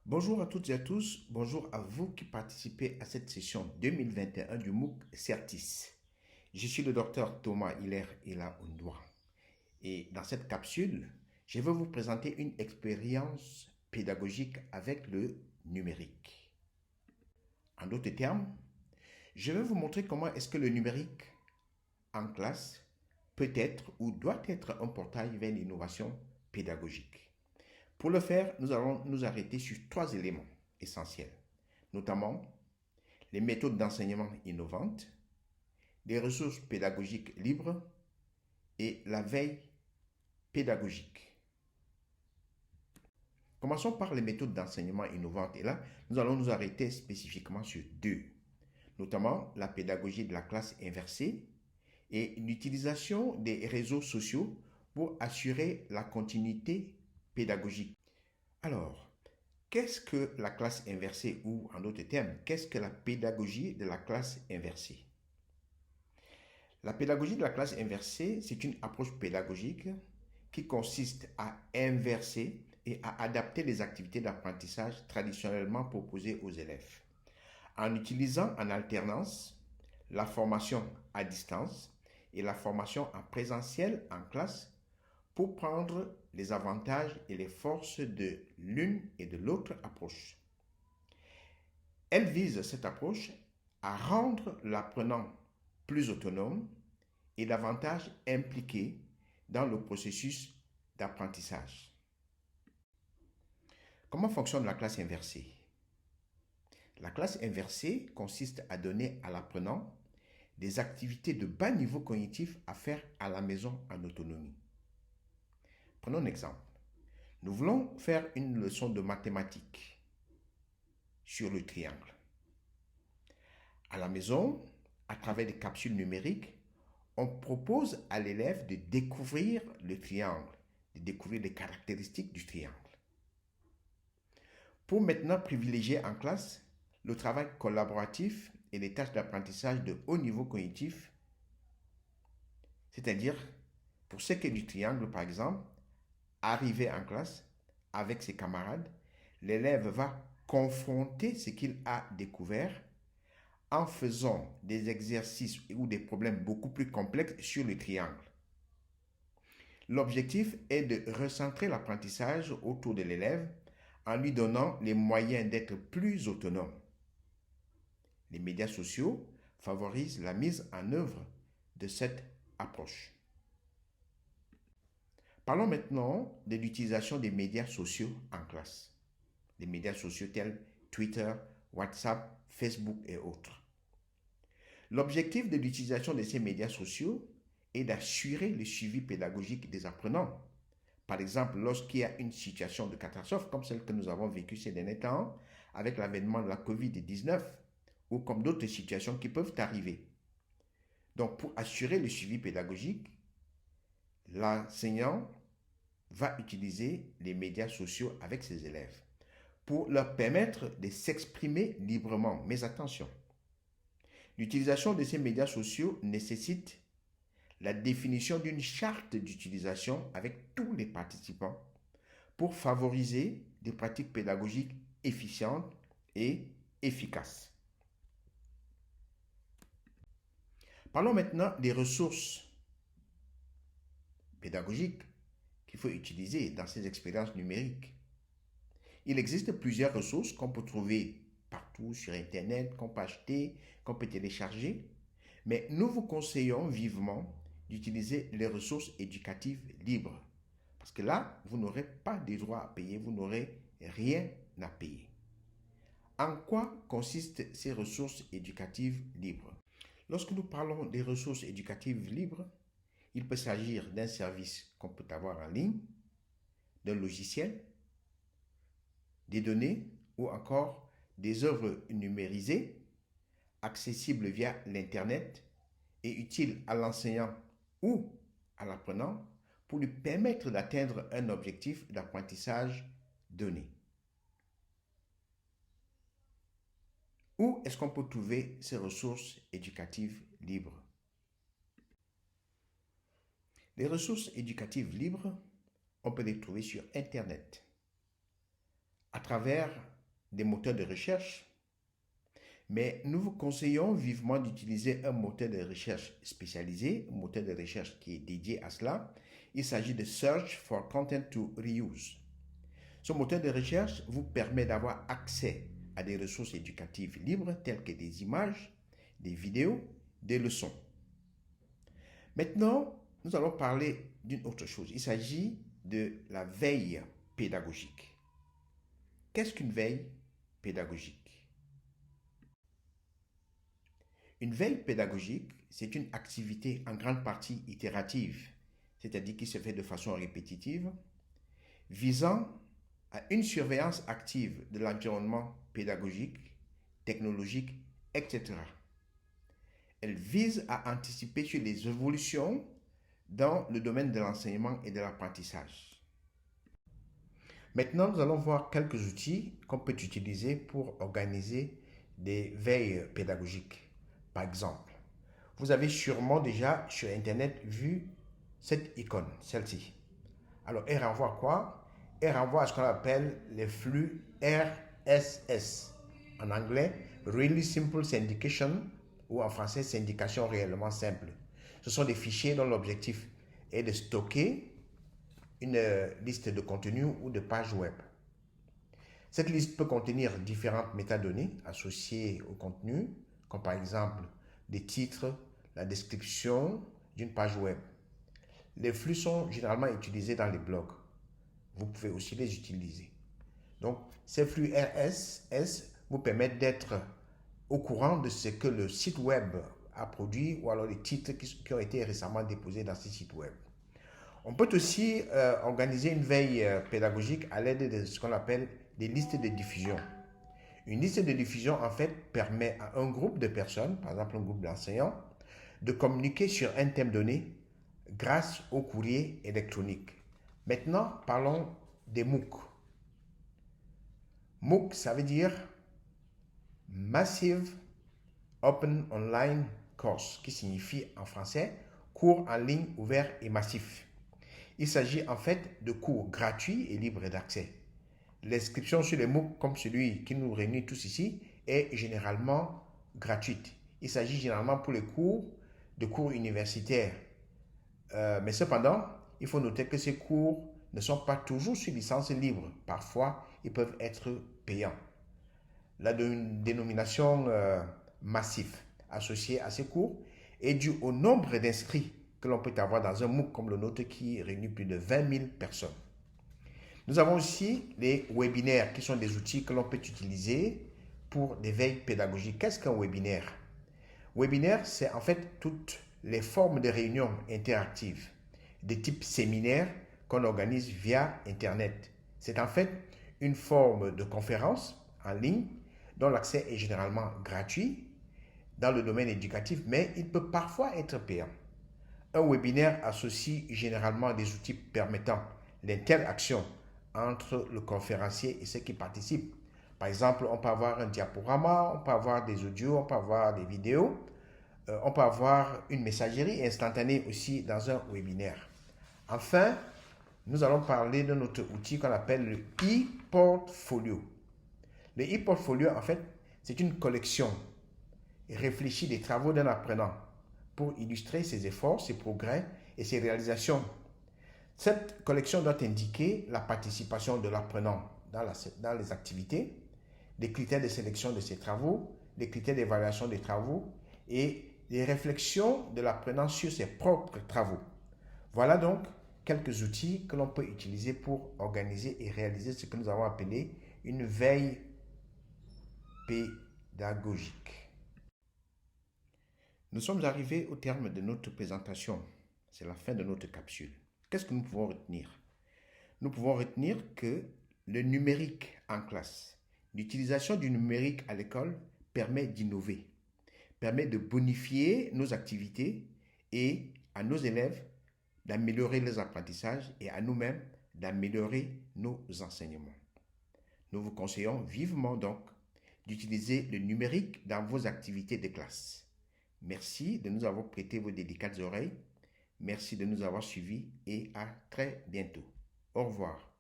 Bonjour à toutes et à tous, bonjour à vous qui participez à cette session 2021 du MOOC Certis. Je suis le docteur Thomas Hilaire Ila Undoua et dans cette capsule, je vais vous présenter une expérience pédagogique avec le numérique. En d'autres termes, je vais vous montrer comment est-ce que le numérique en classe peut être ou doit être un portail vers l'innovation pédagogique. Pour le faire, nous allons nous arrêter sur 3 éléments essentiels, notamment les méthodes d'enseignement innovantes, les ressources pédagogiques libres et la veille pédagogique. Commençons par les méthodes d'enseignement innovantes et là, nous allons nous arrêter spécifiquement sur 2, notamment la pédagogie de la classe inversée et l'utilisation des réseaux sociaux pour assurer la continuité pédagogique. Alors, qu'est-ce que la classe inversée ou en d'autres termes, qu'est-ce que la pédagogie de la classe inversée? La pédagogie de la classe inversée, c'est une approche pédagogique qui consiste à inverser et à adapter les activités d'apprentissage traditionnellement proposées aux élèves, en utilisant en alternance la formation à distance et la formation en présentiel en classe pour prendre les avantages et les forces de l'une et de l'autre approche. Elle vise cette approche à rendre l'apprenant plus autonome et davantage impliqué dans le processus d'apprentissage. Comment fonctionne la classe inversée? La classe inversée consiste à donner à l'apprenant des activités de bas niveau cognitif à faire à la maison en autonomie. Prenons un exemple. Nous voulons faire une leçon de mathématiques sur le triangle. À la maison, à travers des capsules numériques, on propose à l'élève de découvrir le triangle, de découvrir les caractéristiques du triangle. Pour maintenant privilégier en classe le travail collaboratif et les tâches d'apprentissage de haut niveau cognitif, c'est-à-dire, pour ce qui est du triangle par exemple, arrivé en classe avec ses camarades, l'élève va confronter ce qu'il a découvert en faisant des exercices ou des problèmes beaucoup plus complexes sur le triangle. L'objectif est de recentrer l'apprentissage autour de l'élève en lui donnant les moyens d'être plus autonome. Les médias sociaux favorisent la mise en œuvre de cette approche. Parlons maintenant de l'utilisation des médias sociaux en classe. Les médias sociaux tels Twitter, WhatsApp, Facebook et autres. L'objectif de l'utilisation de ces médias sociaux est d'assurer le suivi pédagogique des apprenants. Par exemple, lorsqu'il y a une situation de catastrophe comme celle que nous avons vécue ces derniers temps avec l'avènement de la COVID-19 ou comme d'autres situations qui peuvent arriver. Donc, pour assurer le suivi pédagogique, l'enseignant va utiliser les médias sociaux avec ses élèves pour leur permettre de s'exprimer librement. Mais attention, l'utilisation de ces médias sociaux nécessite la définition d'une charte d'utilisation avec tous les participants pour favoriser des pratiques pédagogiques efficientes et efficaces. Parlons maintenant des ressources pédagogiques qu'il faut utiliser dans ces expériences numériques. Il existe plusieurs ressources qu'on peut trouver partout sur Internet, qu'on peut acheter, qu'on peut télécharger, mais nous vous conseillons vivement d'utiliser les ressources éducatives libres. Parce que là, vous n'aurez pas de droits à payer, vous n'aurez rien à payer. En quoi consistent ces ressources éducatives libres? Lorsque nous parlons des ressources éducatives libres, il peut s'agir d'un service qu'on peut avoir en ligne, d'un logiciel, des données ou encore des œuvres numérisées, accessibles via l'Internet et utiles à l'enseignant ou à l'apprenant pour lui permettre d'atteindre un objectif d'apprentissage donné. Où est-ce qu'on peut trouver ces ressources éducatives libres? Les ressources éducatives libres, on peut les trouver sur Internet, à travers des moteurs de recherche, mais nous vous conseillons vivement d'utiliser un moteur de recherche spécialisé, un moteur de recherche qui est dédié à cela. Il s'agit de Search for Content to Reuse. Ce moteur de recherche vous permet d'avoir accès à des ressources éducatives libres telles que des images, des vidéos, des leçons. Maintenant, nous allons parler d'une autre chose. Il s'agit de la veille pédagogique. Qu'est-ce qu'une veille pédagogique? Une veille pédagogique, c'est une activité en grande partie itérative, c'est-à-dire qui se fait de façon répétitive, visant à une surveillance active de l'environnement pédagogique, technologique, etc. Elle vise à anticiper sur les évolutions dans le domaine de l'enseignement et de l'apprentissage. Maintenant, nous allons voir quelques outils qu'on peut utiliser pour organiser des veilles pédagogiques. Par exemple, vous avez sûrement déjà sur Internet vu cette icône, celle-ci. Alors, elle renvoie à quoi? Elle renvoie à ce qu'on appelle les flux RSS. En anglais, Really Simple Syndication, ou en français, syndication réellement simple. Ce sont des fichiers dont l'objectif est de stocker une liste de contenus ou de pages web. Cette liste peut contenir différentes métadonnées associées au contenu, comme par exemple des titres, la description d'une page web. Les flux sont généralement utilisés dans les blogs. Vous pouvez aussi les utiliser. Donc, ces flux RSS vous permettent d'être au courant de ce que le site web a produit ou alors les titres qui ont été récemment déposés dans ces sites web. On peut aussi organiser une veille pédagogique à l'aide de ce qu'on appelle des listes de diffusion. Une liste de diffusion, en fait, permet à un groupe de personnes, par exemple un groupe d'enseignants, de communiquer sur un thème donné grâce au courrier électronique. Maintenant, parlons des MOOC. MOOC, ça veut dire Massive Open Online Course, qui signifie en français cours en ligne ouvert et massif. Il s'agit en fait de cours gratuits et libres d'accès. L'inscription sur les MOOC, comme celui qui nous réunit tous ici, est généralement gratuite. Il s'agit généralement pour les cours universitaires. Mais cependant, il faut noter que ces cours ne sont pas toujours sur licence libre. Parfois, ils peuvent être payants. La dénomination massif associée à ces cours est due au nombre d'inscrits que l'on peut avoir dans un MOOC comme le nôtre qui réunit plus de 20 000 personnes. Nous avons aussi les webinaires qui sont des outils que l'on peut utiliser pour des veilles pédagogiques. Qu'est-ce qu'un webinaire? Webinaire, c'est en fait toutes les formes de réunions interactives de type séminaire qu'on organise via Internet. C'est en fait une forme de conférence en ligne dont l'accès est généralement gratuit dans le domaine éducatif, mais il peut parfois être payant. Un webinaire associe généralement des outils permettant l'interaction entre le conférencier et ceux qui participent. Par exemple, on peut avoir un diaporama, on peut avoir des audios, on peut avoir des vidéos, on peut avoir une messagerie instantanée aussi dans un webinaire. Enfin, nous allons parler de notre outil qu'on appelle le e-portfolio. Le e-portfolio, en fait, c'est une collection réfléchie des travaux d'un apprenant pour illustrer ses efforts, ses progrès et ses réalisations. Cette collection doit indiquer la participation de l'apprenant dans les activités, les critères de sélection de ses travaux, les critères d'évaluation des travaux et les réflexions de l'apprenant sur ses propres travaux. Voilà donc quelques outils que l'on peut utiliser pour organiser et réaliser ce que nous avons appelé une veille pédagogique. Nous sommes arrivés au terme de notre présentation. C'est la fin de notre capsule. Qu'est-ce que nous pouvons retenir? Nous pouvons retenir que le numérique en classe, l'utilisation du numérique à l'école permet d'innover, permet de bonifier nos activités et à nos élèves d'améliorer les apprentissages et à nous-mêmes d'améliorer nos enseignements. Nous vous conseillons vivement donc d'utiliser le numérique dans vos activités de classe. Merci de nous avoir prêté vos délicates oreilles. Merci de nous avoir suivis et à très bientôt. Au revoir.